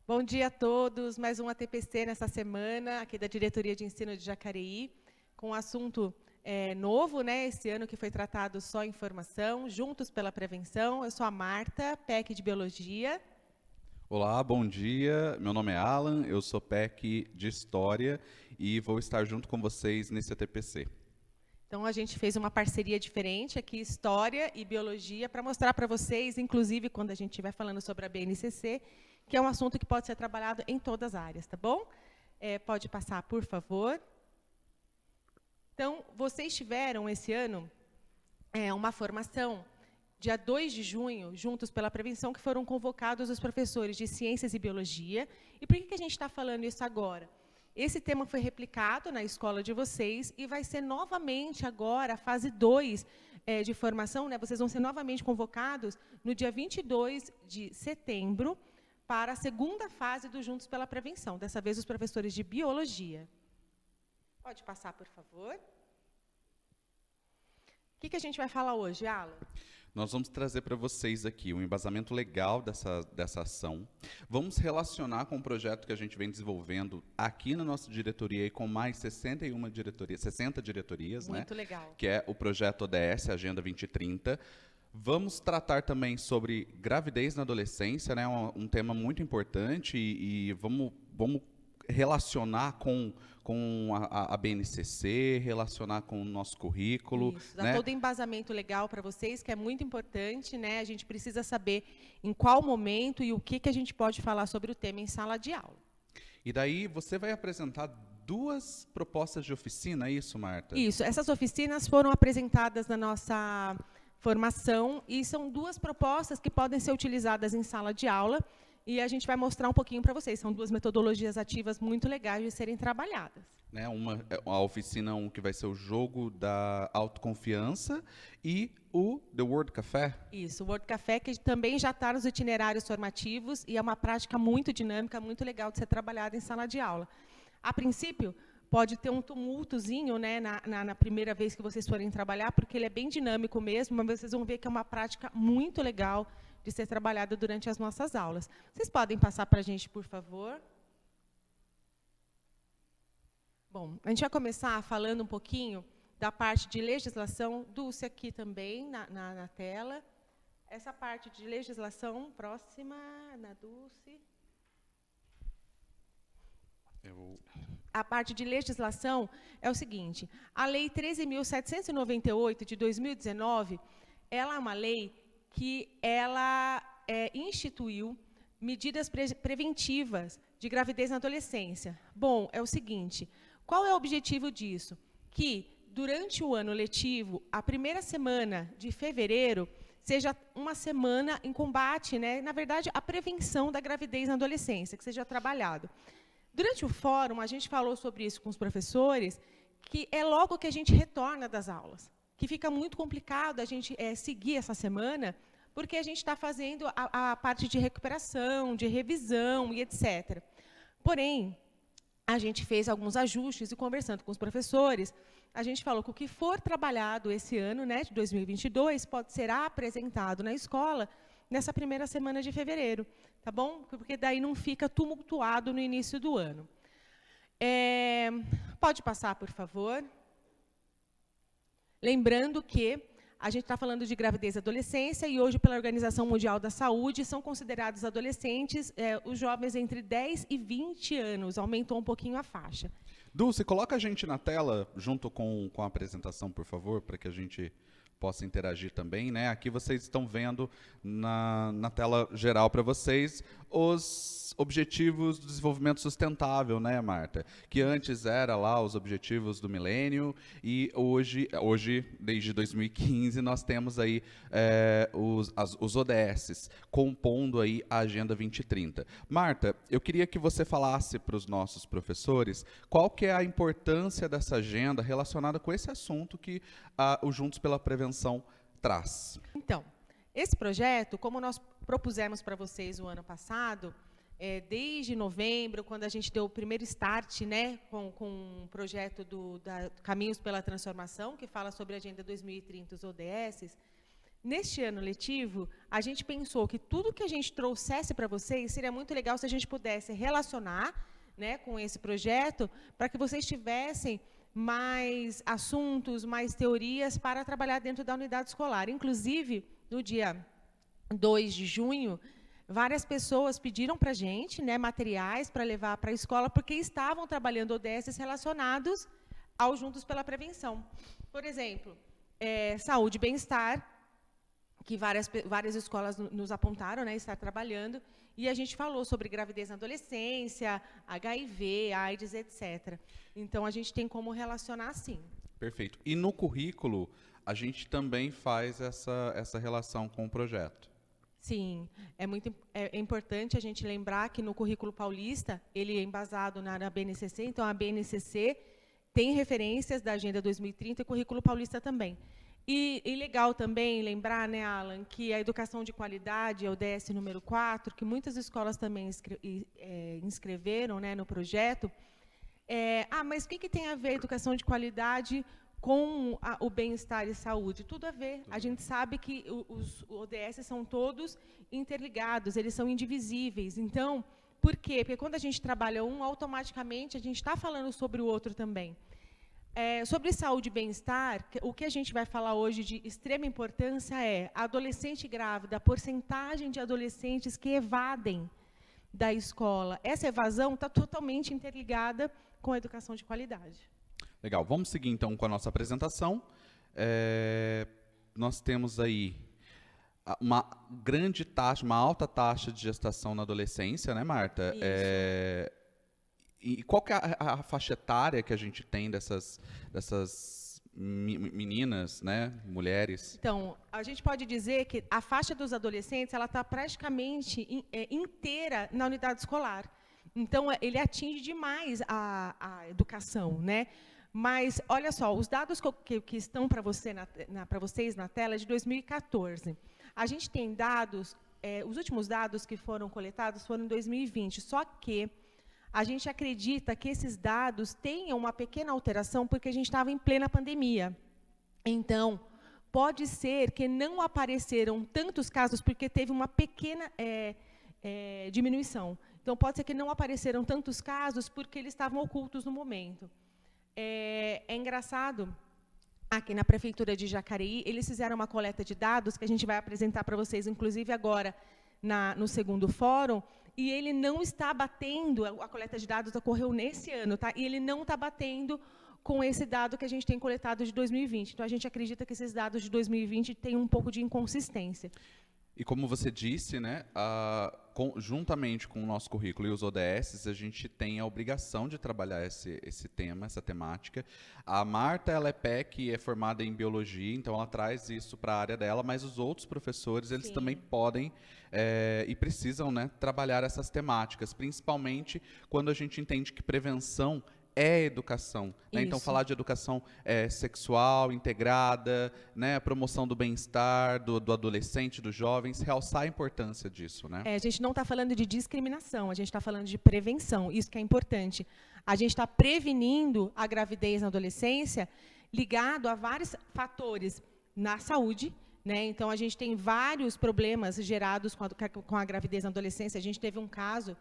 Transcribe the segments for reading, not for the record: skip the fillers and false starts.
Bom dia a todos, mais um ATPC nessa semana, aqui da Diretoria de Ensino de Jacareí, com um assunto novo, né, esse ano que foi tratado só em formação, Juntos pela Prevenção. Eu sou a Marta, PEC de Biologia. Olá, bom dia. Meu nome é Alan, eu sou PEC de História e vou estar junto com vocês nesse ATPC. Então, a gente fez uma parceria diferente aqui, História e Biologia, para mostrar para vocês, inclusive quando a gente estiver falando sobre a BNCC, que é um assunto que pode ser trabalhado em todas as áreas, tá bom? Pode passar, por favor. Então, vocês tiveram esse ano uma formação, dia 2 de junho, Juntos pela Prevenção, que foram convocados os professores de Ciências e Biologia. E por que a gente está falando isso agora? Esse tema foi replicado na escola de vocês e vai ser novamente agora, a fase 2 de formação, né? Vocês vão ser novamente convocados no dia 22 de setembro para a segunda fase do Juntos pela Prevenção, dessa vez os professores de Biologia. Pode passar, por favor. O que a gente vai falar hoje, Alan? Nós vamos trazer para vocês aqui um embasamento legal dessa ação. Vamos relacionar com o projeto que a gente vem desenvolvendo aqui na nossa diretoria e com mais 60 diretorias, Muito né? legal. Que é o projeto ODS, Agenda 2030. Vamos tratar também sobre gravidez na adolescência, né? Um tema muito importante e vamos relacionar com a BNCC, relacionar com o nosso currículo. Isso, dá né? todo embasamento legal para vocês, que é muito importante, né? A gente precisa saber em qual momento e o que a gente pode falar sobre o tema em sala de aula. E daí você vai apresentar 2 propostas de oficina, é isso, Marta? Isso, essas oficinas foram apresentadas na nossa formação e são 2 propostas que podem ser utilizadas em sala de aula e a gente vai mostrar um pouquinho para vocês. São 2 metodologias ativas muito legais de serem trabalhadas. Né, a oficina 1 que vai ser o jogo da autoconfiança e o The Word Café. Isso, o Word Café, que também já está nos itinerários formativos e é uma prática muito dinâmica, muito legal de ser trabalhada em sala de aula. A princípio, pode ter um tumultozinho, né, na primeira vez que vocês forem trabalhar, porque ele é bem dinâmico mesmo, mas vocês vão ver que é uma prática muito legal de ser trabalhada durante as nossas aulas. Vocês podem passar para a gente, por favor? Bom, a gente vai começar falando um pouquinho da parte de legislação. Dulce aqui também, na tela. Essa parte de legislação, próxima, na Dulce. A parte de legislação é o seguinte: a Lei 13.798, de 2019, ela é uma lei que ela instituiu medidas preventivas de gravidez na adolescência. Bom, é o seguinte, qual é o objetivo disso? Que, durante o ano letivo, a primeira semana de fevereiro seja uma semana em combate, né, na verdade, a prevenção da gravidez na adolescência, que seja trabalhado. Durante o fórum, a gente falou sobre isso com os professores, que é logo que a gente retorna das aulas, que fica muito complicado a gente seguir essa semana, porque a gente está fazendo a parte de recuperação, de revisão e etc. Porém, a gente fez alguns ajustes e, conversando com os professores, a gente falou que o que for trabalhado esse ano, né, de 2022, pode ser apresentado na escola nessa primeira semana de fevereiro, tá bom? Porque daí não fica tumultuado no início do ano. Pode passar, por favor. Lembrando que a gente está falando de gravidez e adolescência e hoje, pela Organização Mundial da Saúde, são considerados adolescentes os jovens entre 10 e 20 anos. Aumentou um pouquinho a faixa. Dulce, coloca a gente na tela, junto com a apresentação, por favor, para que a gente possa interagir também, né? Aqui vocês estão vendo na tela geral para vocês os objetivos do desenvolvimento sustentável, né, Marta? Que antes era lá os objetivos do milênio e hoje desde 2015, nós temos aí os ODS, compondo aí a Agenda 2030. Marta, eu queria que você falasse para os nossos professores qual que é a importância dessa agenda relacionada com esse assunto que o Juntos pela Prevenção traz. Então, esse projeto, como nós propusemos para vocês o ano passado, desde novembro, quando a gente deu o primeiro start, né, com o projeto do Caminhos pela Transformação, que fala sobre a Agenda 2030, os ODS, neste ano letivo, a gente pensou que tudo que a gente trouxesse para vocês seria muito legal se a gente pudesse relacionar, né, com esse projeto, para que vocês tivessem mais assuntos, mais teorias para trabalhar dentro da unidade escolar. Inclusive, no dia 2 de junho, várias pessoas pediram para a gente, né, materiais para levar para a escola, porque estavam trabalhando ODSs relacionados ao Juntos pela Prevenção. Por exemplo, saúde e bem-estar, que várias escolas nos apontaram, né, estar trabalhando, e a gente falou sobre gravidez na adolescência, HIV, AIDS, etc. Então, a gente tem como relacionar, sim. Perfeito. E no currículo, a gente também faz essa relação com o projeto. Sim, é importante a gente lembrar que no currículo paulista, ele é embasado na BNCC, então a BNCC tem referências da Agenda 2030 e currículo paulista também. E legal também lembrar, né, Alan, que a educação de qualidade, a ODS número 4, que muitas escolas também inscreveram, né, no projeto. Mas o que tem a ver a educação de qualidade com o bem-estar e saúde? Tudo a ver. A gente sabe que os ODS são todos interligados, eles são indivisíveis. Então, por quê? Porque quando a gente trabalha um, automaticamente a gente está falando sobre o outro também. Sobre saúde e bem-estar, o que a gente vai falar hoje de extrema importância é a adolescente grávida, a porcentagem de adolescentes que evadem da escola. Essa evasão está totalmente interligada com a educação de qualidade. Legal, vamos seguir então com a nossa apresentação. Nós temos aí uma grande taxa, uma alta taxa de gestação na adolescência, né, Marta? Isso. E qual que é a faixa etária que a gente tem dessas meninas, né, mulheres? Então, a gente pode dizer que a faixa dos adolescentes ela está praticamente inteira na unidade escolar. Então, ele atinge demais a educação, né? Mas, olha só, os dados que estão para vocês na tela é de 2014. A gente tem dados, os últimos dados que foram coletados foram em 2020, só que a gente acredita que esses dados tenham uma pequena alteração porque a gente estava em plena pandemia. Então, pode ser que não apareceram tantos casos porque teve uma pequena diminuição. Então, pode ser que não apareceram tantos casos porque eles estavam ocultos no momento. É engraçado, aqui na Prefeitura de Jacareí, eles fizeram uma coleta de dados que a gente vai apresentar para vocês, inclusive agora no segundo fórum, e ele não está batendo, a coleta de dados ocorreu nesse ano, tá? E ele não está batendo com esse dado que a gente tem coletado de 2020. Então, a gente acredita que esses dados de 2020 têm um pouco de inconsistência. E como você disse, né, juntamente com o nosso currículo e os ODS, a gente tem a obrigação de trabalhar esse tema, essa temática. A Marta, ela é PEC e é formada em biologia, então ela traz isso para a área dela, mas os outros professores, eles também podem e precisam, né, trabalhar essas temáticas, principalmente quando a gente entende que prevenção é educação, né? Então, falar de educação sexual, integrada, né? A promoção do bem-estar, do adolescente, dos jovens, realçar a importância disso, né? A gente não está falando de discriminação, a gente está falando de prevenção, isso que é importante. A gente está prevenindo a gravidez na adolescência ligado a vários fatores na saúde, né? Então, a gente tem vários problemas gerados com a gravidez na adolescência. A gente teve um caso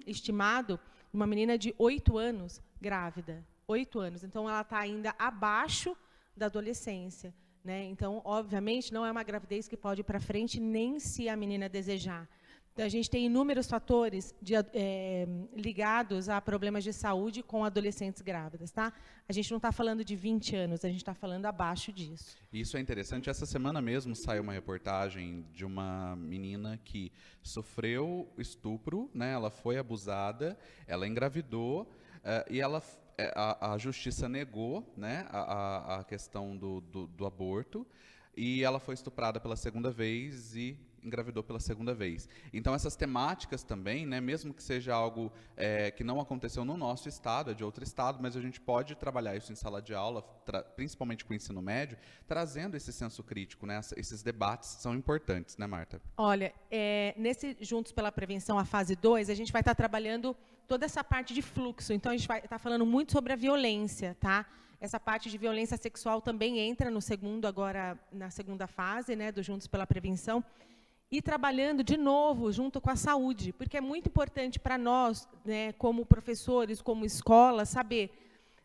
estimado, uma menina de 8 anos grávida, 8 anos. Então, ela está ainda abaixo da adolescência, né? Então, obviamente, não é uma gravidez que pode ir para frente, nem se a menina desejar. Então, a gente tem inúmeros fatores ligados a problemas de saúde com adolescentes grávidas, tá? A gente não está falando de 20 anos, a gente está falando abaixo disso. Isso é interessante. Essa semana mesmo saiu uma reportagem de uma menina que sofreu estupro, né? Ela foi abusada, ela engravidou e a justiça negou, né, a questão do aborto, e ela foi estuprada pela segunda vez e engravidou pela segunda vez. Então, essas temáticas também, né, mesmo que seja algo que não aconteceu no nosso estado, é de outro estado, mas a gente pode trabalhar isso em sala de aula, principalmente com o ensino médio, trazendo esse senso crítico, né? Esses debates são importantes, né, Marta? Olha, nesse Juntos pela Prevenção, a fase 2, a gente vai estar trabalhando toda essa parte de fluxo. Então, a gente vai estar falando muito sobre a violência, tá? Essa parte de violência sexual também entra no segundo, agora na segunda fase, né, do Juntos pela Prevenção. E trabalhando, de novo, junto com a saúde, porque é muito importante para nós, né, como professores, como escola, saber,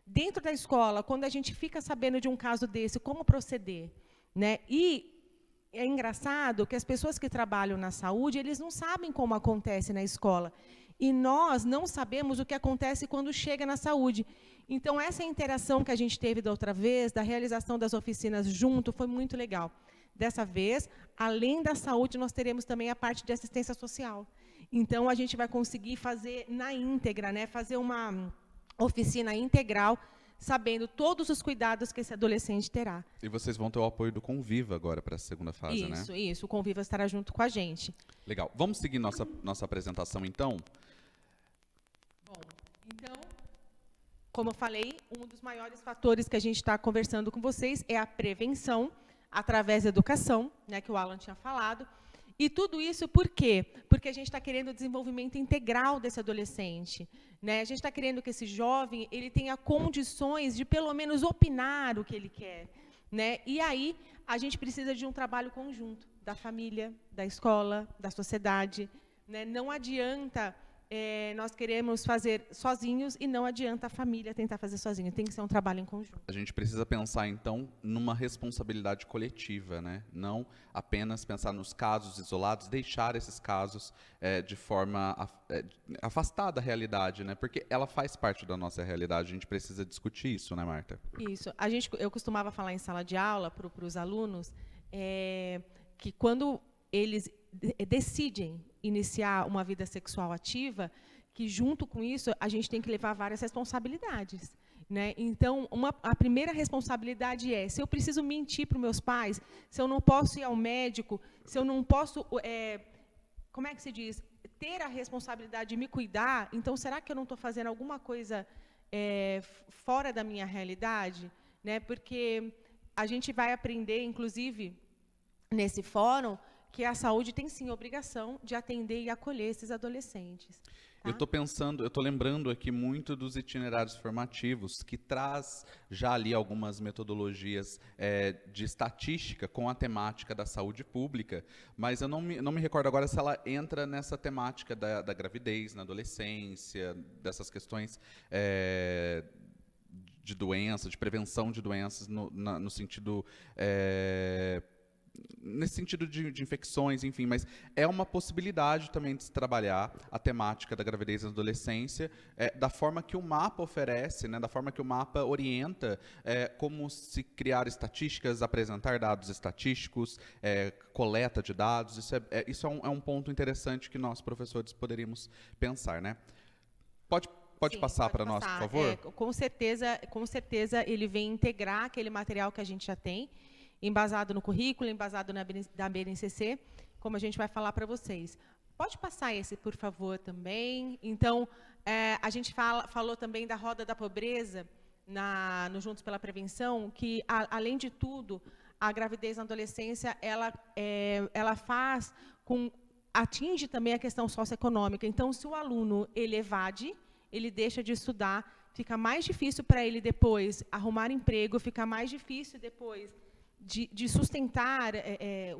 dentro da escola, quando a gente fica sabendo de um caso desse, como proceder, né? E é engraçado que as pessoas que trabalham na saúde, eles não sabem como acontece na escola. E nós não sabemos o que acontece quando chega na saúde. Então, essa interação que a gente teve da outra vez, da realização das oficinas junto, foi muito legal. Dessa vez, além da saúde, nós teremos também a parte de assistência social. Então, a gente vai conseguir fazer na íntegra, né, fazer uma oficina integral, sabendo todos os cuidados que esse adolescente terá. E vocês vão ter o apoio do Conviva agora para a segunda fase, né? Isso. O Conviva estará junto com a gente. Legal. Vamos seguir nossa apresentação, então? Bom, então, como eu falei, um dos maiores fatores que a gente está conversando com vocês é a prevenção, através da educação, né, que o Alan tinha falado. E tudo isso por quê? Porque a gente está querendo o desenvolvimento integral desse adolescente, né? A gente está querendo que esse jovem ele tenha condições de, pelo menos, opinar o que ele quer, né? E aí, a gente precisa de um trabalho conjunto da família, da escola, da sociedade, né? Não adianta nós queremos fazer sozinhos e não adianta a família tentar fazer sozinha. Tem que ser um trabalho em conjunto. A gente precisa pensar, então, numa responsabilidade coletiva, né? Não apenas pensar nos casos isolados, deixar esses casos de forma afastada da realidade, né? Porque ela faz parte da nossa realidade. A gente precisa discutir isso, né, Marta? Isso. Eu costumava falar em sala de aula para os alunos que quando eles decidem iniciar uma vida sexual ativa, que junto com isso a gente tem que levar várias responsabilidades, né? Então, a primeira responsabilidade é, se eu preciso mentir para os meus pais, se eu não posso ir ao médico, se eu não posso, como é que se diz, ter a responsabilidade de me cuidar, então será que eu não estou fazendo alguma coisa fora da minha realidade, né? Porque a gente vai aprender, inclusive, nesse fórum, que a saúde tem, sim, a obrigação de atender e acolher esses adolescentes. Tá? Eu estou lembrando aqui muito dos itinerários formativos, que traz já ali algumas metodologias de estatística com a temática da saúde pública, mas eu não me recordo agora se ela entra nessa temática da gravidez na adolescência, dessas questões de doença, de prevenção de doenças no sentido... nesse sentido de infecções, enfim, mas é uma possibilidade também de se trabalhar a temática da gravidez na adolescência, da forma que o mapa oferece, né, da forma que o mapa orienta, como se criar estatísticas, apresentar dados estatísticos, coleta de dados, isso é um ponto interessante que nós, professores, poderíamos pensar, né? Pode passar para nós, por favor? Com certeza ele vem integrar aquele material que a gente já tem, embasado no currículo, embasado da BNCC, como a gente vai falar para vocês. Pode passar esse, por favor, também. Então, a gente falou também da roda da pobreza no Juntos pela Prevenção, que, além de tudo, a gravidez na adolescência, ela atinge também a questão socioeconômica. Então, se o aluno ele evade, ele deixa de estudar, fica mais difícil para ele depois arrumar emprego, fica mais difícil depois de sustentar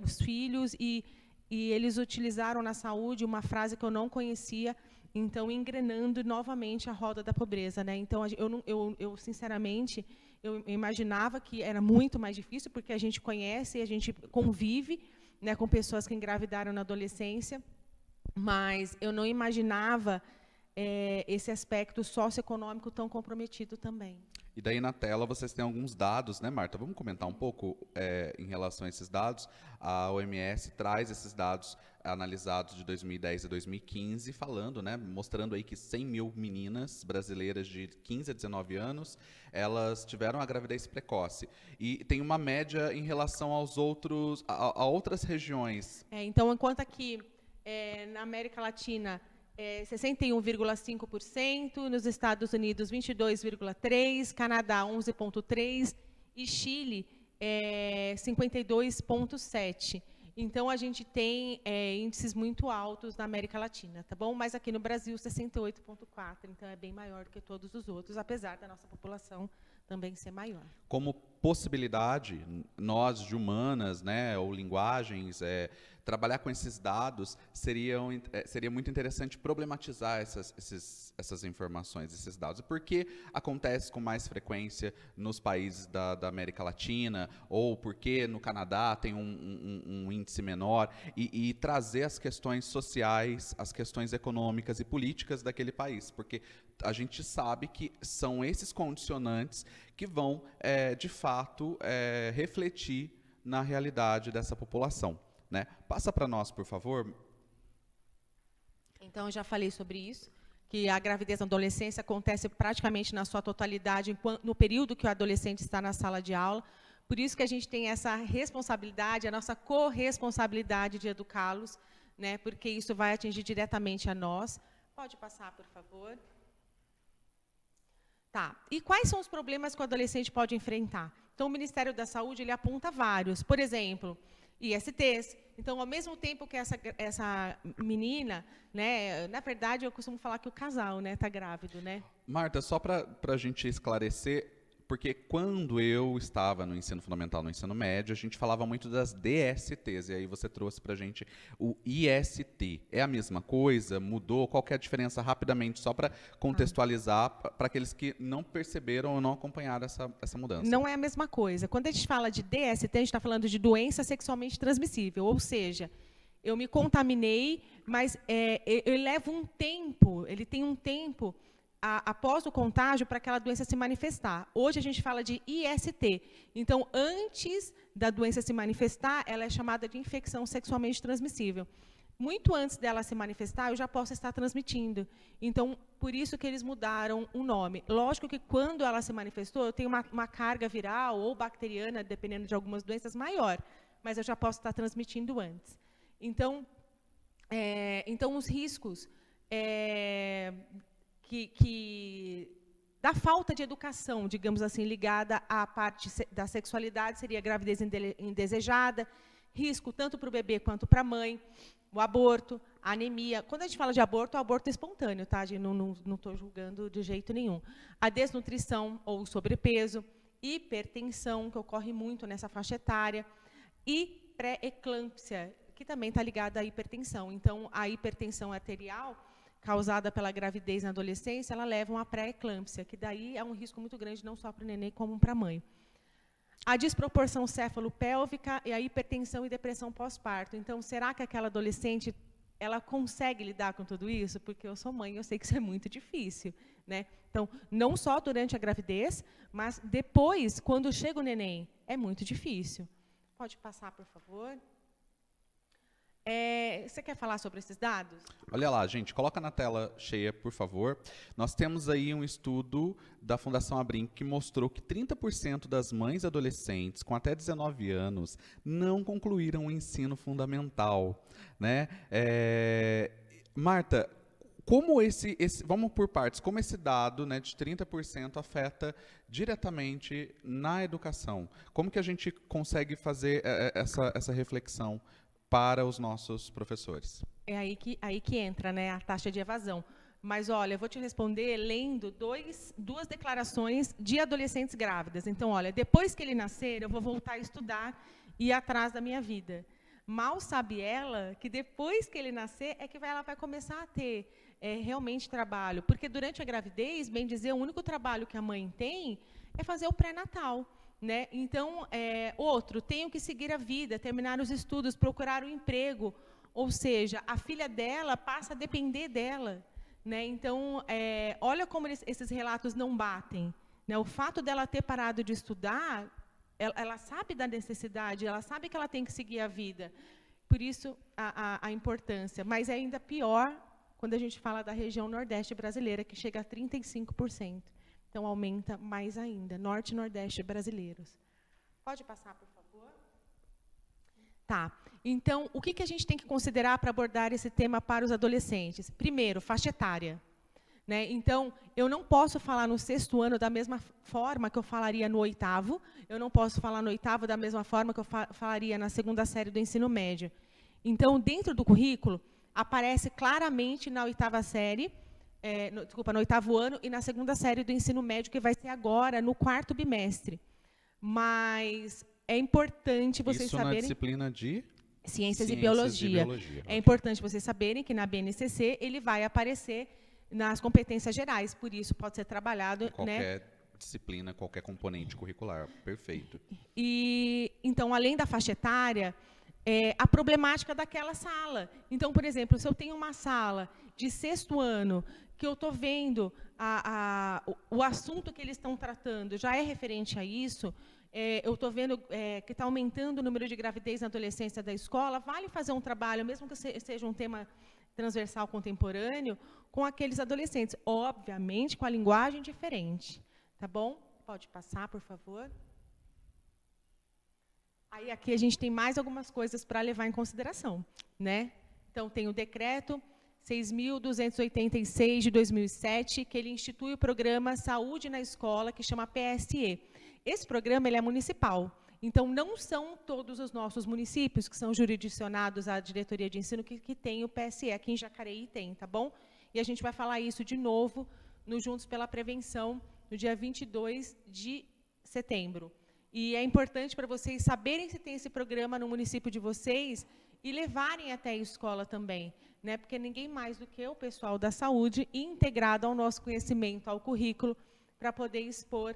os filhos, e eles utilizaram na saúde uma frase que eu não conhecia, então, engrenando novamente a roda da pobreza, né? Então, eu sinceramente, eu imaginava que era muito mais difícil, porque a gente conhece, a gente convive, né, com pessoas que engravidaram na adolescência, mas eu não imaginava esse aspecto socioeconômico tão comprometido também. E daí na tela vocês têm alguns dados, né, Marta? Vamos comentar um pouco em relação a esses dados. A OMS traz esses dados analisados de 2010 a 2015, falando, né, mostrando aí que 100 mil meninas brasileiras de 15 a 19 anos, elas tiveram a gravidez precoce. E tem uma média em relação a outras regiões. Então, enquanto aqui na América Latina 61,5%, nos Estados Unidos 22,3%, Canadá 11,3% e Chile 52,7%. Então, a gente tem índices muito altos na América Latina, tá bom? Mas aqui no Brasil 68,4%, então é bem maior do que todos os outros, apesar da nossa população também ser maior. Como possibilidade, nós de humanas, né, ou linguagens, trabalhar com esses dados seria muito interessante problematizar essas informações, esses dados. Por que acontece com mais frequência nos países da América Latina, ou por que no Canadá tem um índice menor, e trazer as questões sociais, as questões econômicas e políticas daquele país, porque a gente sabe que são esses condicionantes que vão, de fato, refletir na realidade dessa população. Né? Passa para nós, por favor. Então, eu já falei sobre isso, que a gravidez na adolescência acontece praticamente na sua totalidade no período que o adolescente está na sala de aula. Por isso que a gente tem essa responsabilidade, a nossa corresponsabilidade de educá-los, né? Porque isso vai atingir diretamente a nós. Pode passar, por favor. Tá. E quais são os problemas que o adolescente pode enfrentar? Então, o Ministério da Saúde ele aponta vários. Por exemplo, ISTs. Então, ao mesmo tempo que essa menina, né, na verdade, eu costumo falar que o casal, né, está grávido, né? Marta, só para a gente esclarecer, porque quando eu estava no ensino fundamental, no ensino médio, a gente falava muito das DSTs, e aí você trouxe para a gente o IST. É a mesma coisa? Mudou? Qual que é a diferença, rapidamente, só para contextualizar, para aqueles que não perceberam ou não acompanharam essa mudança? Não é a mesma coisa. Quando a gente fala de DST, a gente está falando de doença sexualmente transmissível, ou seja, eu me contaminei, mas eu levo um tempo, ele tem um tempo após o contágio para aquela doença se manifestar. Hoje a gente fala de IST. Então, antes da doença se manifestar, ela é chamada de infecção sexualmente transmissível. Muito antes dela se manifestar, eu já posso estar transmitindo. Então, por isso que eles mudaram o nome. Lógico que quando ela se manifestou, eu tenho uma carga viral ou bacteriana, dependendo de algumas doenças, maior. Mas eu já posso estar transmitindo antes. Então os riscos da falta de educação, digamos assim, ligada à parte da sexualidade, seria a gravidez indesejada, risco tanto para o bebê quanto para a mãe, o aborto, a anemia. Quando a gente fala de aborto, é o aborto espontâneo, tá? Não estou julgando de jeito nenhum. A desnutrição ou sobrepeso, hipertensão, que ocorre muito nessa faixa etária, e pré-eclâmpsia, que também está ligada à hipertensão. Então, a hipertensão arterial causada pela gravidez na adolescência, ela leva a uma pré-eclâmpsia, que daí é um risco muito grande, não só para o neném, como para a mãe. A desproporção céfalo-pélvica e a hipertensão e depressão pós-parto. Então, será que aquela adolescente ela consegue lidar com tudo isso? Porque eu sou mãe, eu sei que isso é muito difícil, né? Então, não só durante a gravidez, mas depois, quando chega o neném, é muito difícil. Pode passar, por favor. Você quer falar sobre esses dados? Olha lá, gente, coloca na tela cheia, por favor. Nós temos aí um estudo da Fundação Abrinq que mostrou que 30% das mães adolescentes com até 19 anos não concluíram o ensino fundamental, né? Marta, como vamos por partes, como esse dado, né, de 30% afeta diretamente na educação? Como que a gente consegue fazer essa reflexão para os nossos professores? É aí que entra, né, a taxa de evasão. Mas, olha, eu vou te responder lendo duas declarações de adolescentes grávidas. Então, olha, depois que ele nascer, eu vou voltar a estudar e ir atrás da minha vida. Mal sabe ela que depois que ele nascer é que ela vai começar a ter realmente trabalho. Porque durante a gravidez, bem dizer, o único trabalho que a mãe tem é fazer o pré-natal. Né? Então, tenho que seguir a vida, terminar os estudos, procurar um emprego, ou seja, a filha dela passa a depender dela. Né? Então, olha como esses relatos não batem. Né? O fato dela ter parado de estudar, ela sabe da necessidade, ela sabe que ela tem que seguir a vida. Por isso, a importância. Mas é ainda pior quando a gente fala da região Nordeste brasileira, que chega a 35%. Então, aumenta mais ainda. Norte e Nordeste brasileiros. Pode passar, por favor? Tá. Então, o que a gente tem que considerar para abordar esse tema para os adolescentes? Primeiro, faixa etária. Né? Então, eu não posso falar no 6º ano da mesma forma que eu falaria no 8º. Eu não posso falar no 8º da mesma forma que eu falaria na 2ª série do ensino médio. Então, dentro do currículo, aparece claramente na 8ª série no 8º ano e na 2ª série do ensino médio, que vai ser agora, no 4º bimestre. Mas é importante vocês Isso saberem... na disciplina de... Ciências e Biologia. É ok. importante vocês saberem que na BNCC ele vai aparecer nas competências gerais, por isso pode ser trabalhado... Em qualquer disciplina, qualquer componente curricular. Perfeito. E, então, além da faixa etária, a problemática daquela sala. Então, por exemplo, se eu tenho uma sala de 6º ano, que eu estou vendo o assunto que eles estão tratando já é referente a isso, eu estou vendo que está aumentando o número de gravidez na adolescência da escola, vale fazer um trabalho, mesmo que seja um tema transversal contemporâneo, com aqueles adolescentes. Obviamente, com a linguagem diferente. Tá bom? Pode passar, por favor. Aí, aqui, a gente tem mais algumas coisas para levar em consideração, né? Então, tem o decreto 6.286, de 2007, que ele institui o programa Saúde na Escola, que chama PSE. Esse programa ele é municipal. Então, não são todos os nossos municípios que são jurisdicionados à diretoria de ensino que tem o PSE. Aqui em Jacareí tem, tá bom? E a gente vai falar isso de novo no Juntos pela Prevenção, no dia 22 de setembro. E é importante para vocês saberem se tem esse programa no município de vocês e levarem até a escola também, né? Porque ninguém mais do que o pessoal da saúde integrado ao nosso conhecimento, ao currículo, para poder expor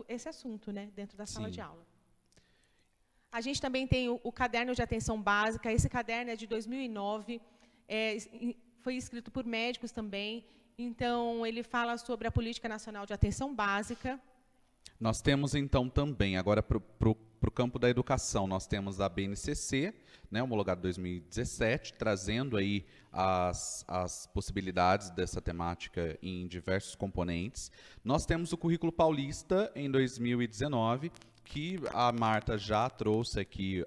esse assunto, né, dentro da sala de aula. A gente também tem o caderno de atenção básica. Esse caderno é de 2009, foi escrito por médicos também. Então, ele fala sobre a Política Nacional de Atenção Básica. Nós temos, então, também, agora, para o campo da educação, nós temos a BNCC, né, homologado 2017, trazendo aí as possibilidades dessa temática em diversos componentes. Nós temos o Currículo Paulista, em 2019, que a Marta já trouxe aqui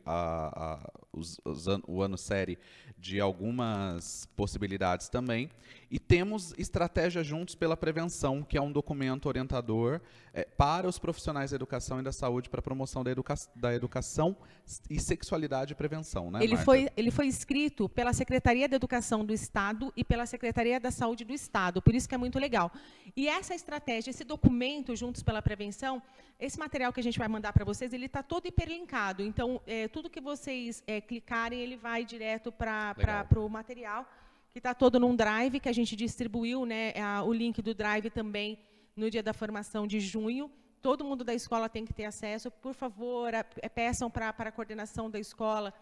o ano série de algumas possibilidades também. E temos Estratégia Juntos pela Prevenção, que é um documento orientador para os profissionais da educação e da saúde para a promoção da educação e sexualidade e prevenção, né, Marta? Ele foi escrito pela Secretaria da Educação do Estado e pela Secretaria da Saúde do Estado, por isso que é muito legal. E essa estratégia, esse documento, Juntos pela Prevenção, esse material que a gente vai mandar para vocês, ele está todo hiperlinkado. Então, tudo que vocês clicarem, ele vai direto para o material, que está todo num drive, que a gente distribuiu, né, o link do drive também no dia da formação de junho. Todo mundo da escola tem que ter acesso. Por favor, peçam para a coordenação da escola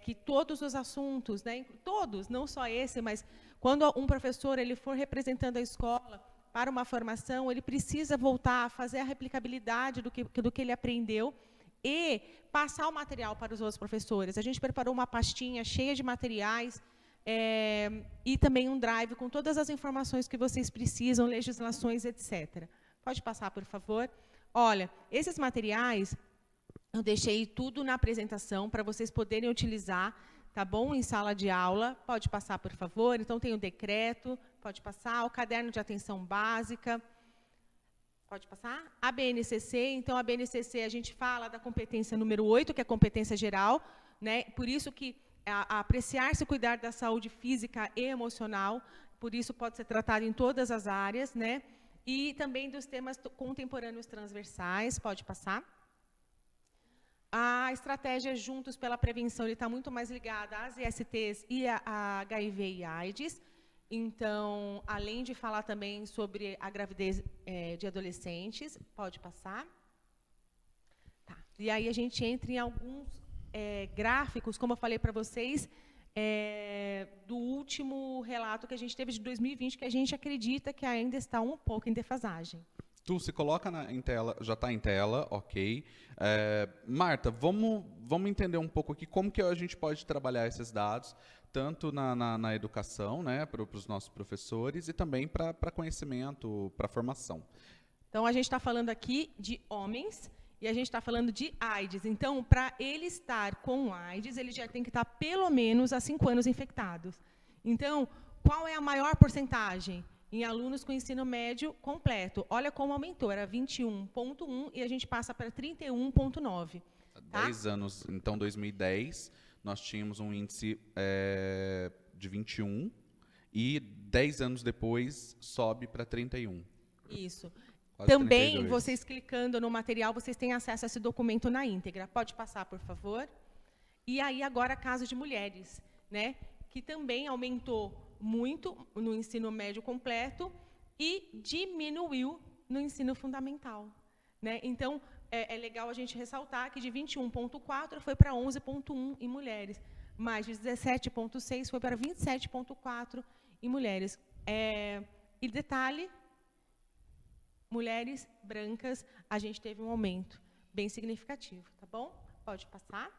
que todos os assuntos, né, todos, não só esse, mas quando um professor ele for representando a escola para uma formação, ele precisa voltar a fazer a replicabilidade do que ele aprendeu e passar o material para os outros professores. A gente preparou uma pastinha cheia de materiais, e também um drive com todas as informações que vocês precisam, legislações, etc. Pode passar, por favor? Olha, esses materiais, eu deixei tudo na apresentação para vocês poderem utilizar, tá bom? Em sala de aula. Pode passar, por favor? Então, tem o decreto, pode passar, o caderno de atenção básica. Pode passar? A BNCC, então, a BNCC, a gente fala da competência número 8, que é a competência geral, né? Por isso que apreciar-se e cuidar da saúde física e emocional, por isso pode ser tratado em todas as áreas, né? E também dos temas contemporâneos transversais, pode passar. A estratégia Juntos pela Prevenção está muito mais ligada às ISTs e a HIV e AIDS. Então, além de falar também sobre a gravidez de adolescentes, pode passar. Tá. E aí a gente entra em alguns gráficos, como eu falei para vocês, do último relato que a gente teve de 2020, que a gente acredita que ainda está um pouco em defasagem. Tu se coloca em tela, já está em tela, ok. Marta, vamos entender um pouco aqui como que a gente pode trabalhar esses dados, tanto na educação, né, para os nossos professores, e também para conhecimento, para formação. Então, a gente está falando aqui de homens, e a gente está falando de AIDS. Então, para ele estar com AIDS, ele já tem que estar pelo menos há 5 anos infectados. Então, qual é a maior porcentagem? Em alunos com ensino médio completo. Olha como aumentou, era 21,1 e a gente passa para 31,9. Tá? 10 anos, então 2010, nós tínhamos um índice de 21, e 10 anos depois sobe para 31. Isso. Quase Também, 32. vocês clicando no material, vocês têm acesso a esse documento na íntegra. Pode passar, por favor. E aí, agora, caso de mulheres, né, que também aumentou muito no ensino médio completo e diminuiu no ensino fundamental, né? Então, é legal a gente ressaltar que de 21,4 foi para 11,1 em mulheres, mas de 17,6 foi para 27,4 em mulheres. E detalhe, mulheres brancas, a gente teve um aumento bem significativo, tá bom? Pode passar.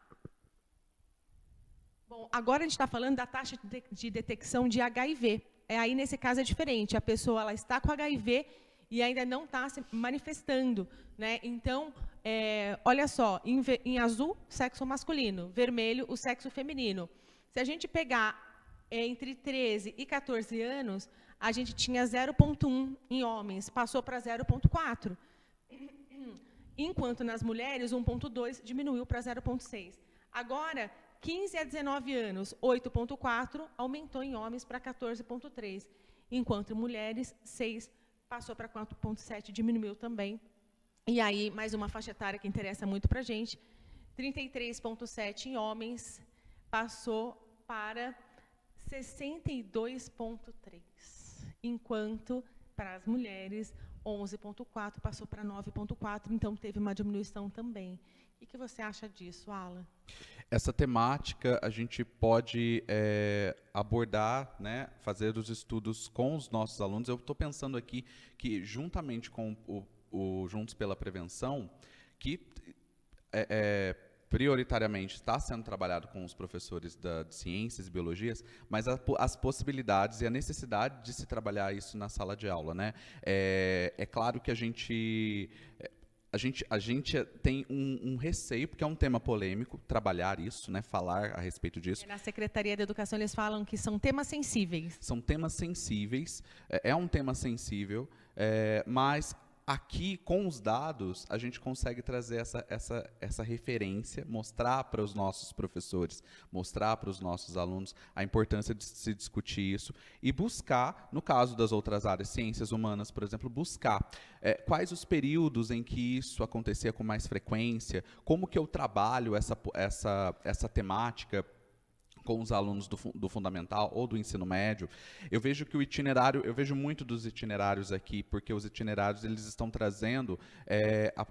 Bom, agora a gente está falando da taxa de detecção de HIV. Aí, nesse caso, é diferente. A pessoa ela está com HIV e ainda não está se manifestando, né? Então, olha só, em azul, sexo masculino, vermelho, o sexo feminino. Se a gente pegar entre 13 e 14 anos, a gente tinha 0,1 em homens, passou para 0,4. Enquanto nas mulheres, 1,2 diminuiu para 0,6. Agora, 15 a 19 anos, 8,4, aumentou em homens para 14,3. Enquanto em mulheres, 6 passou para 4,7, diminuiu também. E aí, mais uma faixa etária que interessa muito para a gente, 33,7 em homens, passou para 62,3. Enquanto, para as mulheres, 11,4 passou para 9,4, então teve uma diminuição também. O que você acha disso, Alan? Essa temática a gente pode abordar, né, fazer os estudos com os nossos alunos. Eu estou pensando aqui que, juntamente com o Juntos pela Prevenção, que prioritariamente está sendo trabalhado com os professores de ciências e biologias, mas as possibilidades e a necessidade de se trabalhar isso na sala de aula, né? É claro que a gente tem um receio, porque é um tema polêmico, trabalhar isso, né, falar a respeito disso. Na Secretaria da Educação, eles falam que são temas sensíveis. São temas sensíveis, é um tema sensível, mas aqui, com os dados, a gente consegue trazer essa referência, mostrar para os nossos professores, mostrar para os nossos alunos a importância de se discutir isso e buscar, no caso das outras áreas, ciências humanas, por exemplo, buscar quais os períodos em que isso acontecia com mais frequência, como que eu trabalho essa temática com os alunos do fundamental ou do ensino médio. Eu vejo que o itinerário, eu vejo muito dos itinerários aqui, porque os itinerários eles estão trazendo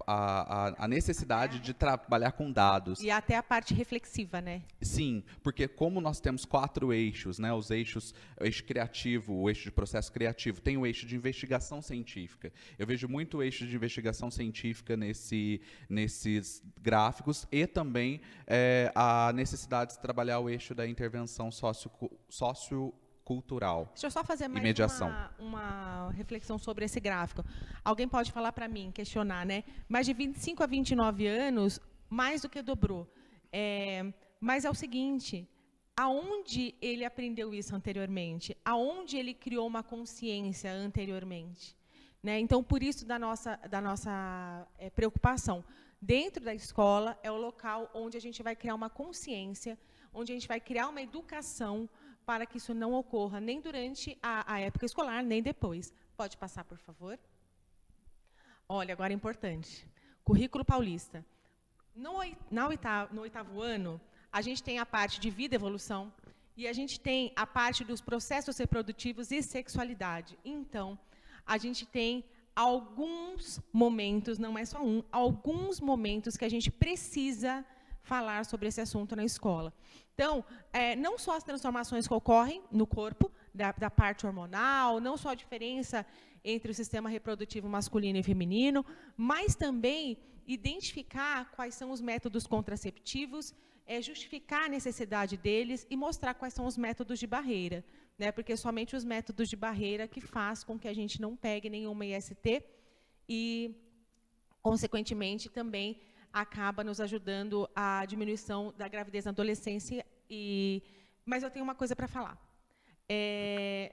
a necessidade de trabalhar com dados. E até a parte reflexiva, né? Sim, porque como nós temos 4 eixos, né, os eixos, o eixo criativo, o eixo de processo criativo, tem o eixo de investigação científica. Eu vejo muito o eixo de investigação científica nesses gráficos e também a necessidade de trabalhar o eixo da intervenção sociocultural. Deixa eu só fazer mais uma reflexão sobre esse gráfico. Alguém pode falar para mim, questionar, né? Mas de 25 a 29 anos, mais do que dobrou. Mas é o seguinte, aonde ele aprendeu isso anteriormente? Aonde ele criou uma consciência anteriormente? Né? Então, por isso da nossa preocupação. Dentro da escola é o local onde a gente vai criar uma consciência, onde a gente vai criar uma educação para que isso não ocorra nem durante a época escolar, nem depois. Pode passar, por favor? Olha, agora é importante. Currículo paulista. No 8º ano, a gente tem a parte de vida e evolução, e a gente tem a parte dos processos reprodutivos e sexualidade. Então, a gente tem alguns momentos, não é só um, alguns momentos que a gente precisa falar sobre esse assunto na escola. Então, não só as transformações que ocorrem no corpo, da parte hormonal, não só a diferença entre o sistema reprodutivo masculino e feminino, mas também identificar quais são os métodos contraceptivos, justificar a necessidade deles e mostrar quais são os métodos de barreira, né? Porque somente os métodos de barreira que faz com que a gente não pegue nenhuma IST e, consequentemente, também acaba nos ajudando à diminuição da gravidez na adolescência. Mas eu tenho uma coisa para falar.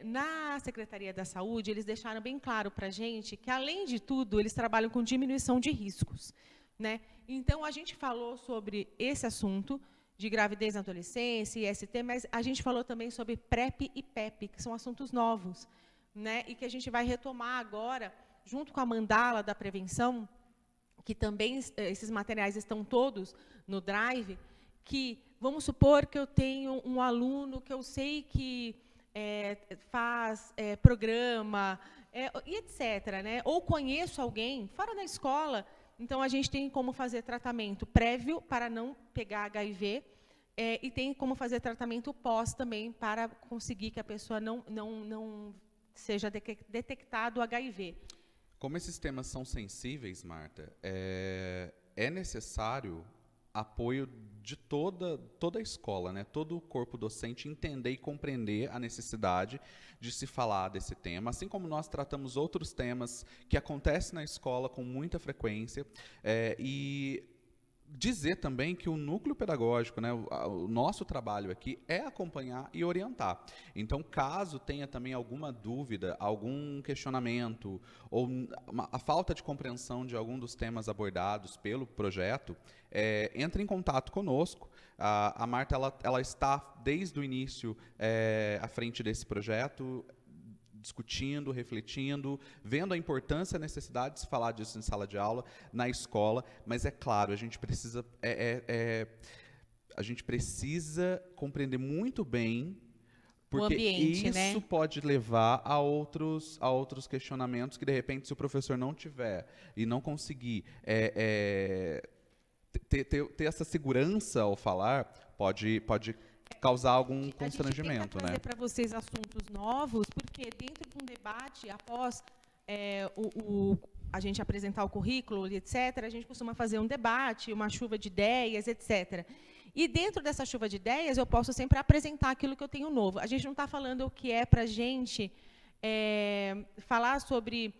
Na Secretaria da Saúde, eles deixaram bem claro para a gente que, além de tudo, eles trabalham com diminuição de riscos, né? Então, a gente falou sobre esse assunto de gravidez na adolescência, IST, mas a gente falou também sobre PrEP e PEP, que são assuntos novos, né, e que a gente vai retomar agora, junto com a mandala da prevenção, que também esses materiais estão todos no Drive, que vamos supor que eu tenho um aluno que eu sei que faz programa, e etc., né? Ou conheço alguém fora da escola, então a gente tem como fazer tratamento prévio para não pegar HIV, e tem como fazer tratamento pós também para conseguir que a pessoa não seja detectado o HIV. Como esses temas são sensíveis, Marta, é necessário apoio de toda a escola, né? Todo o corpo docente entender e compreender a necessidade de se falar desse tema, assim como nós tratamos outros temas que acontecem na escola com muita frequência, e dizer também que o núcleo pedagógico, né, o nosso trabalho aqui é acompanhar e orientar. Então, caso tenha também alguma dúvida, algum questionamento, ou a falta de compreensão de algum dos temas abordados pelo projeto, entre em contato conosco. A Marta ela está, desde o início, à frente desse projeto, discutindo, refletindo, vendo a importância e a necessidade de se falar disso em sala de aula, na escola, mas é claro, a gente precisa compreender muito bem, porque ambiente, isso, né, pode levar a outros questionamentos que, de repente, se o professor não tiver e não conseguir ter essa segurança ao falar, pode causar algum constrangimento, né? A gente tenta trazer para vocês assuntos novos, porque dentro de um debate, após a gente apresentar o currículo, etc., a gente costuma fazer um debate, uma chuva de ideias, etc. E dentro dessa chuva de ideias, eu posso sempre apresentar aquilo que eu tenho novo. A gente não está falando o que é para a gente falar sobre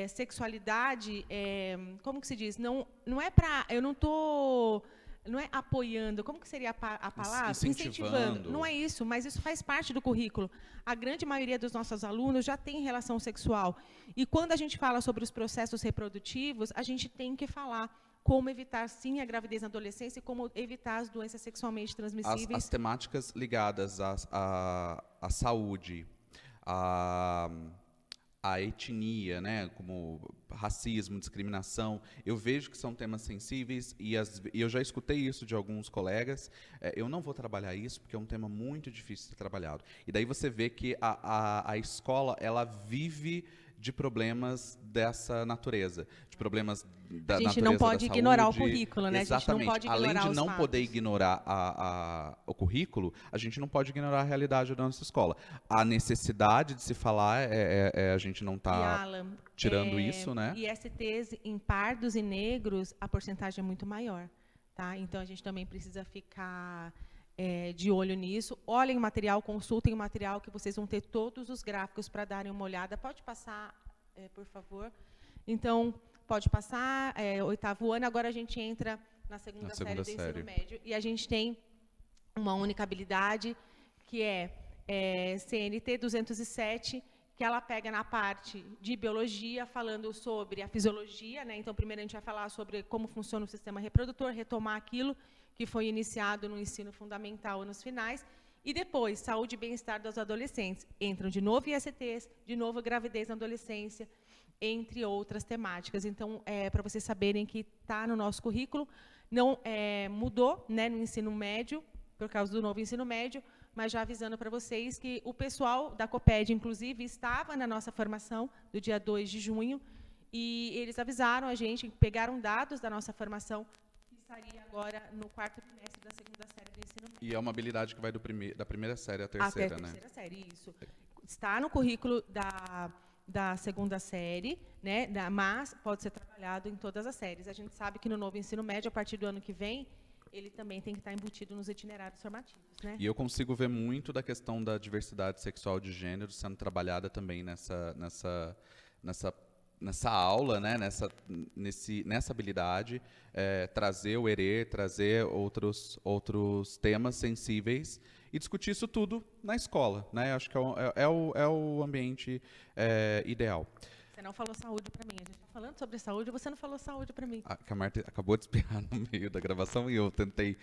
sexualidade, como que se diz? Não é para... Eu não estou... Não é apoiando, como que seria a palavra? Incentivando. Não é isso, mas isso faz parte do currículo. A grande maioria dos nossos alunos já tem relação sexual. E quando a gente fala sobre os processos reprodutivos, a gente tem que falar como evitar, sim, a gravidez na adolescência e como evitar as doenças sexualmente transmissíveis. As temáticas ligadas à saúde, a etnia, né, como racismo, discriminação, eu vejo que são temas sensíveis e eu já escutei isso de alguns colegas. Eu não vou trabalhar isso porque é um tema muito difícil de ser trabalhado. E daí você vê que a escola ela vive de problemas dessa natureza, de problemas da natureza da saúde. A gente não pode ignorar o currículo, né? Exatamente. A gente não pode ignorar Além de não fatos. poder ignorar o currículo, a gente não pode ignorar a realidade da nossa escola. A necessidade de se falar, a gente não está tirando isso, né? ISTs em pardos e negros, a porcentagem é muito maior. Tá? Então, a gente também precisa ficar de olho nisso. Olhem o material, consultem o material, que vocês vão ter todos os gráficos para darem uma olhada. Pode passar, por favor. Então, pode passar, 8º ano. Agora a gente entra na segunda série do ensino médio. E a gente tem uma única habilidade, que é CNT 207, que ela pega na parte de biologia, falando sobre a fisiologia, né? Então, primeiro a gente vai falar sobre como funciona o sistema reprodutor, retomar aquilo que foi iniciado no ensino fundamental nos finais, e depois, saúde e bem-estar dos adolescentes. Entram de novo ISTs, de novo gravidez na adolescência, entre outras temáticas. Então, para vocês saberem que está no nosso currículo, não mudou, né, no ensino médio, por causa do novo ensino médio, mas já avisando para vocês que o pessoal da COPED, inclusive, estava na nossa formação do dia 2 de junho, e eles avisaram a gente, pegaram dados da nossa formação, que estaria agora no 4º trimestre da segunda série do ensino médio. E é uma habilidade que vai da primeira série à terceira, né? Até a terceira série, isso. Está no currículo da segunda série, né, mas pode ser trabalhado em todas as séries. A gente sabe que no novo ensino médio, a partir do ano que vem, ele também tem que estar embutido nos itinerários formativos, né? E eu consigo ver muito da questão da diversidade sexual de gênero sendo trabalhada também nessa aula, né? nessa habilidade, trazer o ERE, trazer outros temas sensíveis e discutir isso tudo na escola, né? Acho que é o ambiente ideal. Você não falou saúde para mim. A gente está falando sobre saúde, você não falou saúde para mim. A Marta acabou de espirrar no meio da gravação e eu tentei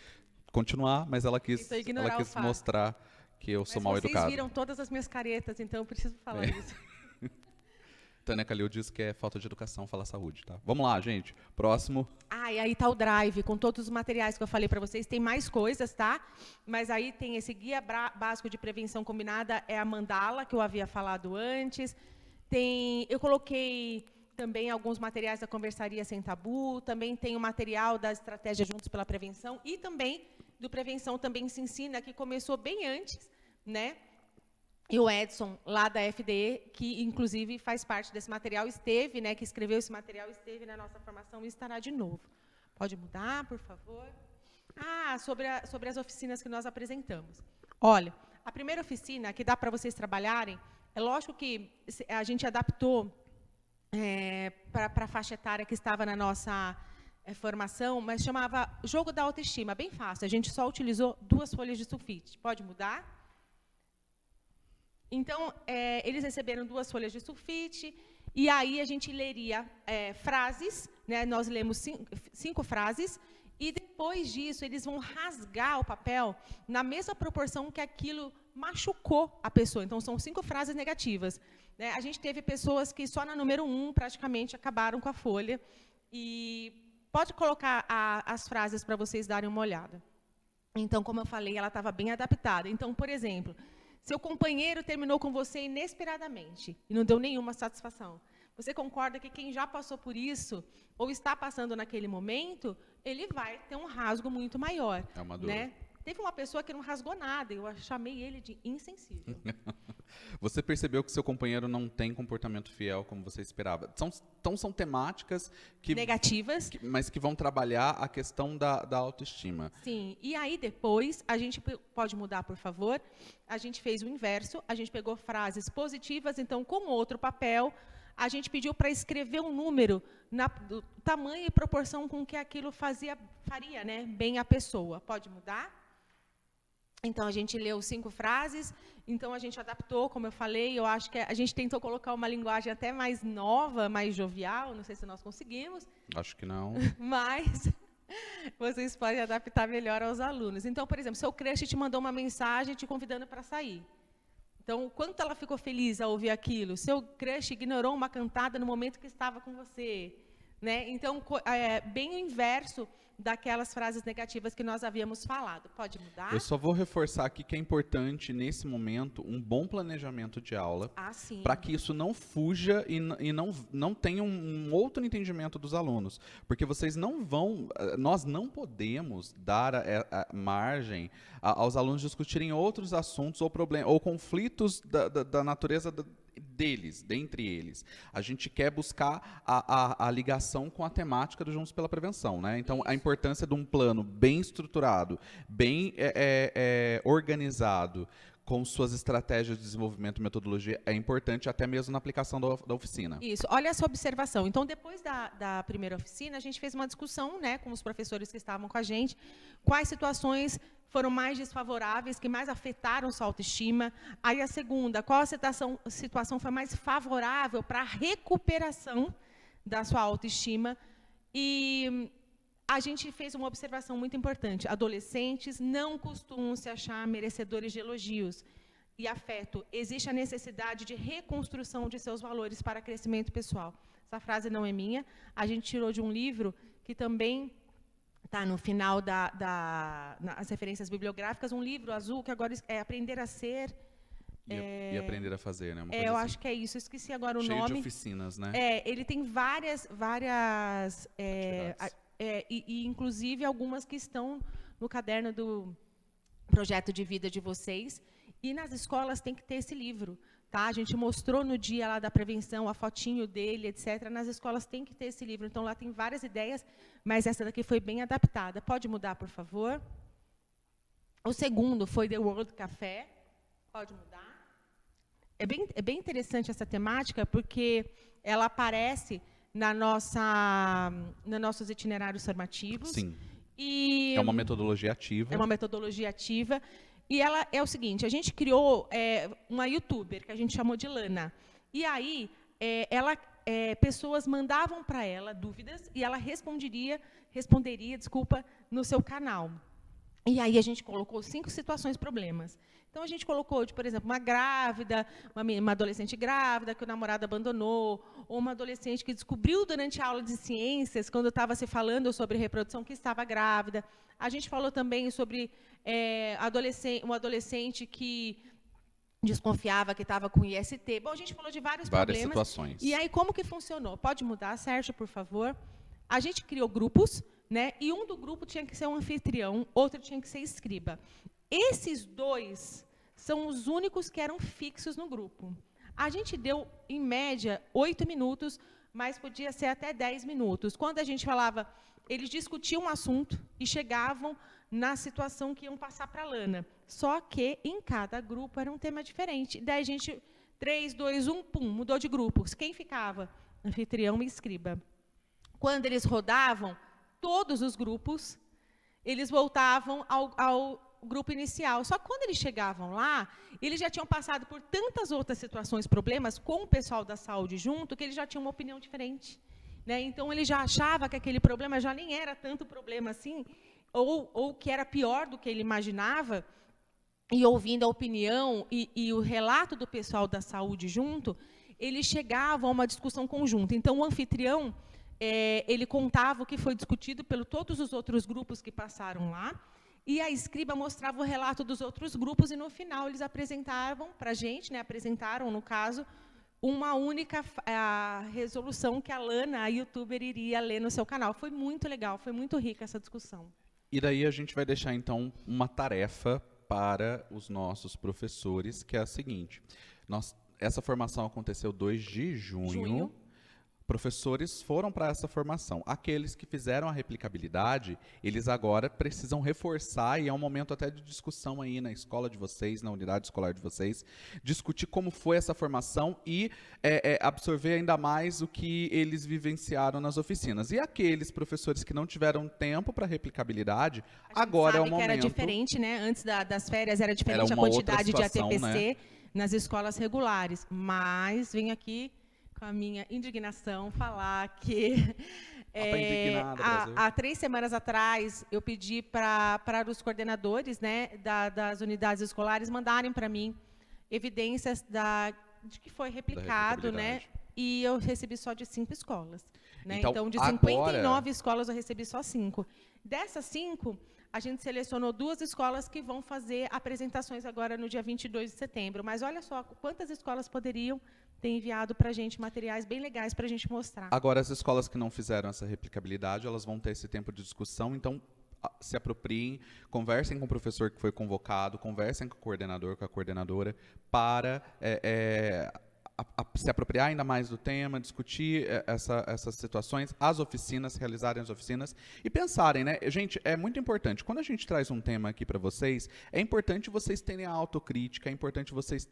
continuar, mas ela quis ignorar o fato. mostrar que eu sou Mas mal educado. vocês viram todas as minhas caretas, então eu preciso falar isso. Tânia Calil diz que é falta de educação falar saúde, tá? Vamos lá, gente. Próximo. Ah, e aí tá o Drive, com todos os materiais que eu falei para vocês. Tem mais coisas, tá? Mas aí tem esse guia básico de prevenção combinada, é a mandala, que eu havia falado antes. Eu coloquei também alguns materiais da Conversaria Sem Tabu, também tem o material da Estratégia Juntos pela Prevenção e também do Prevenção Também Se Ensina, que começou bem antes, né? E o Edson, lá da FDE, que inclusive faz parte desse material, esteve, né, que escreveu esse material, esteve na nossa formação e estará de novo. Pode mudar, por favor? Sobre as oficinas que nós apresentamos. Olha, a primeira oficina que dá para vocês trabalharem, é lógico que a gente adaptou para a faixa etária que estava na nossa formação, mas chamava Jogo da Autoestima, bem fácil. A gente só utilizou 2 folhas de sulfite. Pode mudar? Então, eles receberam 2 folhas de sulfite, e aí a gente leria frases, né, nós lemos 5 frases, e depois disso eles vão rasgar o papel na mesma proporção que aquilo machucou a pessoa. Então, são 5 frases negativas. Né? A gente teve pessoas que só na número 1 praticamente acabaram com a folha, e pode colocar as frases para vocês darem uma olhada. Então, como eu falei, ela estava bem adaptada. Então, por exemplo, seu companheiro terminou com você inesperadamente e não deu nenhuma satisfação. Você concorda que quem já passou por isso, ou está passando naquele momento, ele vai ter um rasgo muito maior. É uma dor. Né? Teve uma pessoa que não rasgou nada, eu chamei ele de insensível. Você percebeu que seu companheiro não tem comportamento fiel como você esperava. Então, são temáticas negativas, mas que vão trabalhar a questão da autoestima. Sim, e aí depois, a gente pode mudar, por favor, a gente fez o inverso, a gente pegou frases positivas, então, com outro papel, a gente pediu para escrever um número do tamanho e proporção com que aquilo faria, né, bem a pessoa. Pode mudar? Então, a gente leu 5 frases, então a gente adaptou, como eu falei, eu acho que a gente tentou colocar uma linguagem até mais nova, mais jovial, não sei se nós conseguimos. Acho que não. Mas vocês podem adaptar melhor aos alunos. Então, por exemplo, seu crush te mandou uma mensagem te convidando para sair. Então, o quanto ela ficou feliz ao ouvir aquilo? Seu crush ignorou uma cantada no momento que estava com você. Né? Então, bem o inverso daquelas frases negativas que nós havíamos falado. Pode mudar? Eu só vou reforçar aqui que é importante, nesse momento, um bom planejamento de aula, para que isso não fuja e não tenha um outro entendimento dos alunos. Porque nós não podemos dar a margem aos alunos discutirem outros assuntos ou conflitos da natureza dentre eles. A gente quer buscar a ligação com a temática do Juntos pela Prevenção. Né? Então, a importância de um plano bem estruturado, bem organizado, com suas estratégias de desenvolvimento e metodologia, é importante até mesmo na aplicação da oficina. Isso. Olha essa observação. Então, depois da primeira oficina, a gente fez uma discussão, né, com os professores que estavam com a gente, quais situações foram mais desfavoráveis, que mais afetaram sua autoestima. Aí a segunda, qual a situação foi mais favorável para a recuperação da sua autoestima. E a gente fez uma observação muito importante. Adolescentes não costumam se achar merecedores de elogios e afeto. Existe a necessidade de reconstrução de seus valores para crescimento pessoal. Essa frase não é minha. A gente tirou de um livro que também está no final nas referências bibliográficas, um livro azul que agora é Aprender a Ser... E Aprender a Fazer, né? Eu acho que é isso. Eu esqueci agora o nome. Cheio de oficinas, né? Ele tem várias e inclusive algumas que estão no caderno do projeto de vida de vocês. E nas escolas tem que ter esse livro. Tá? A gente mostrou no dia lá da prevenção a fotinho dele, etc. Nas escolas tem que ter esse livro. Então, lá tem várias ideias, mas essa daqui foi bem adaptada. Pode mudar, por favor? O segundo foi The World Café. Pode mudar? É bem interessante essa temática, porque ela aparece nos nossos itinerários formativos. Sim. E é uma metodologia ativa. É uma metodologia ativa. E ela é o seguinte, a gente criou uma youtuber, que a gente chamou de Lana. E aí, pessoas mandavam para ela dúvidas e ela responderia, no seu canal. E aí a gente colocou 5 situações, problemas. Então, a gente colocou, por exemplo, uma grávida, uma adolescente grávida que o namorado abandonou, ou uma adolescente que descobriu durante a aula de ciências, quando estava se falando sobre reprodução, que estava grávida. A gente falou também sobre um adolescente que desconfiava que estava com IST. Bom, a gente falou de várias problemas. Situações. E aí, como que funcionou? Pode mudar, Sérgio, por favor? A gente criou grupos, né? E um do grupo tinha que ser um anfitrião, outro tinha que ser escriba. Esses 2 são os únicos que eram fixos no grupo. A gente deu, em média, 8 minutos, mas podia ser até 10 minutos. Quando a gente falava, eles discutiam um assunto e chegavam na situação que iam passar para a Lana. Só que, em cada grupo, era um tema diferente. Daí a gente, 3, 2, 1, pum, mudou de grupos. Quem ficava? Anfitrião e escriba. Quando eles rodavam, todos os grupos, eles voltavam ao grupo inicial. Só que quando eles chegavam lá, eles já tinham passado por tantas outras situações, problemas, com o pessoal da saúde junto, que eles já tinham uma opinião diferente. Né? Então, ele já achava que aquele problema já nem era tanto problema assim, ou que era pior do que ele imaginava, e ouvindo a opinião e o relato do pessoal da saúde junto, eles chegavam a uma discussão conjunta. Então, o anfitrião, ele contava o que foi discutido por todos os outros grupos que passaram lá, e a escriba mostrava o relato dos outros grupos, e, no final, eles apresentavam para a gente, né, apresentaram, no caso, uma única resolução que a Lana, a youtuber, iria ler no seu canal. Foi muito legal, foi muito rica essa discussão. E daí a gente vai deixar, então, uma tarefa para os nossos professores, que é a seguinte. Essa formação aconteceu 2 de junho. Professores foram para essa formação. Aqueles que fizeram a replicabilidade, eles agora precisam reforçar, e é um momento até de discussão aí na escola de vocês, na unidade escolar de vocês, discutir como foi essa formação e absorver ainda mais o que eles vivenciaram nas oficinas. E aqueles professores que não tiveram tempo para replicabilidade, agora é o momento... que era diferente, né? Antes das férias era diferente a quantidade de ATPC, né, nas escolas regulares. Mas vem aqui com a minha indignação, falar que há 3 semanas atrás eu pedi para os coordenadores, né, das unidades escolares mandarem para mim evidências de que foi replicado, né, e eu recebi só de 5 escolas. Né? Então, de 59 escolas, eu recebi só 5. Dessas 5, a gente selecionou 2 escolas que vão fazer apresentações agora no dia 22 de setembro. Mas olha só quantas escolas poderiam ter enviado para a gente materiais bem legais para a gente mostrar. Agora, as escolas que não fizeram essa replicabilidade, elas vão ter esse tempo de discussão, então se apropriem, conversem com o professor que foi convocado, conversem com o coordenador, com a coordenadora, para se apropriar ainda mais do tema, discutir essas situações, as oficinas, realizarem as oficinas e pensarem, né? Gente, é muito importante, quando a gente traz um tema aqui para vocês, é importante vocês terem a autocrítica, é importante vocês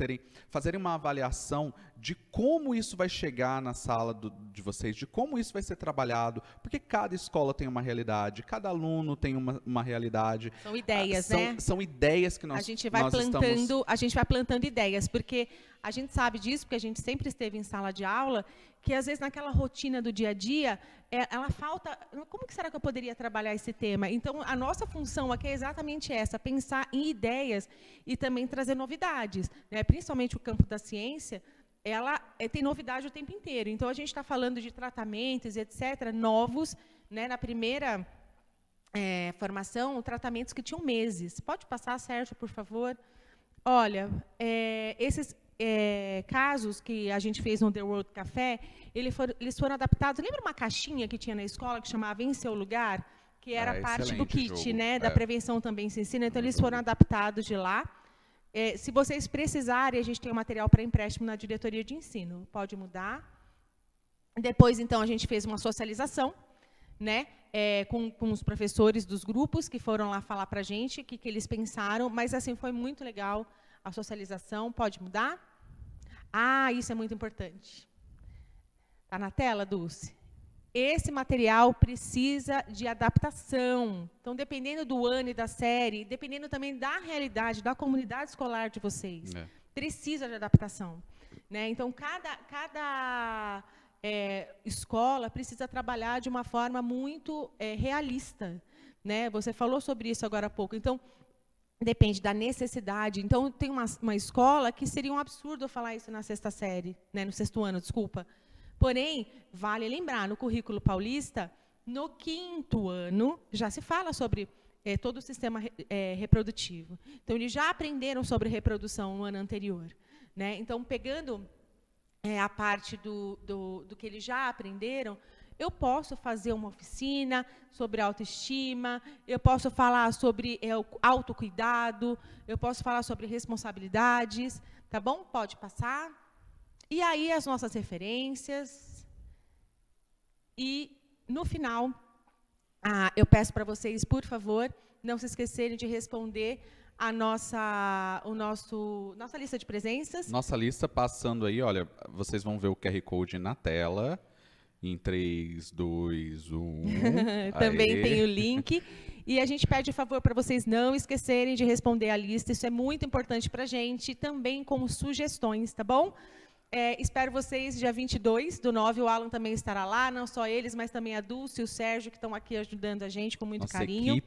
fazerem uma avaliação de como isso vai chegar na sala de vocês, de como isso vai ser trabalhado, porque cada escola tem uma realidade, cada aluno tem uma realidade. São ideias, né? São ideias que a gente vai plantando ideias, porque a gente sabe disso, porque a gente sempre esteve em sala de aula, que às vezes naquela rotina do dia a dia, ela falta, como que será que eu poderia trabalhar esse tema? Então, a nossa função aqui é exatamente essa, pensar em ideias e também trazer novidades, né? Principalmente o campo da ciência, ela tem novidade o tempo inteiro. Então, a gente está falando de tratamentos, etc., novos, né? Na primeira formação, tratamentos que tinham meses. Pode passar, Sérgio, por favor? Olha, esses casos que a gente fez no The World Café, eles foram adaptados. Lembra uma caixinha que tinha na escola que chamava Em Seu Lugar? Que era parte do kit, né? Da prevenção também se ensina. Então, eles foram adaptados de lá. Se vocês precisarem, a gente tem um material para empréstimo na diretoria de ensino. Pode mudar. Depois, então, a gente fez uma socialização, né? Com os professores dos grupos que foram lá falar para a gente o que eles pensaram. Mas, assim, foi muito legal a socialização. Pode mudar? Isso é muito importante. Está na tela, Dulce? Esse material precisa de adaptação. Então, dependendo do ano e da série, dependendo também da realidade, da comunidade escolar de vocês, precisa de adaptação. Né? Então, cada escola precisa trabalhar de uma forma muito realista. né? Você falou sobre isso agora há pouco. Então, depende da necessidade. Então, tem uma escola que seria um absurdo eu falar isso na sexta série, né? No sexto ano, desculpa. Porém, vale lembrar, no currículo paulista, no quinto ano, já se fala sobre todo o sistema reprodutivo. Então, eles já aprenderam sobre reprodução no ano anterior, né? Então, pegando a parte do que eles já aprenderam, eu posso fazer uma oficina sobre autoestima, eu posso falar sobre o autocuidado, eu posso falar sobre responsabilidades, tá bom? Pode passar. E aí, as nossas referências. E, no final, eu peço para vocês, por favor, não se esquecerem de responder a nossa lista de presenças. Nossa lista passando aí, olha, vocês vão ver o QR Code na tela. Em 3, 2, 1. Também tem o link. E a gente pede, por favor, para vocês não esquecerem de responder a lista. Isso é muito importante para a gente, também com sugestões, tá bom? Espero vocês dia 22/9. O Alan também estará lá, não só eles, mas também a Dulce e o Sérgio, que estão aqui ajudando a gente com muito carinho.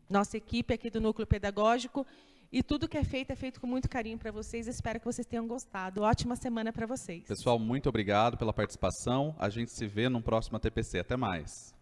Nossa equipe aqui do Núcleo Pedagógico. E tudo que é feito com muito carinho para vocês. Espero que vocês tenham gostado. Ótima semana para vocês. Pessoal, muito obrigado pela participação. A gente se vê no próximo TPC. Até mais.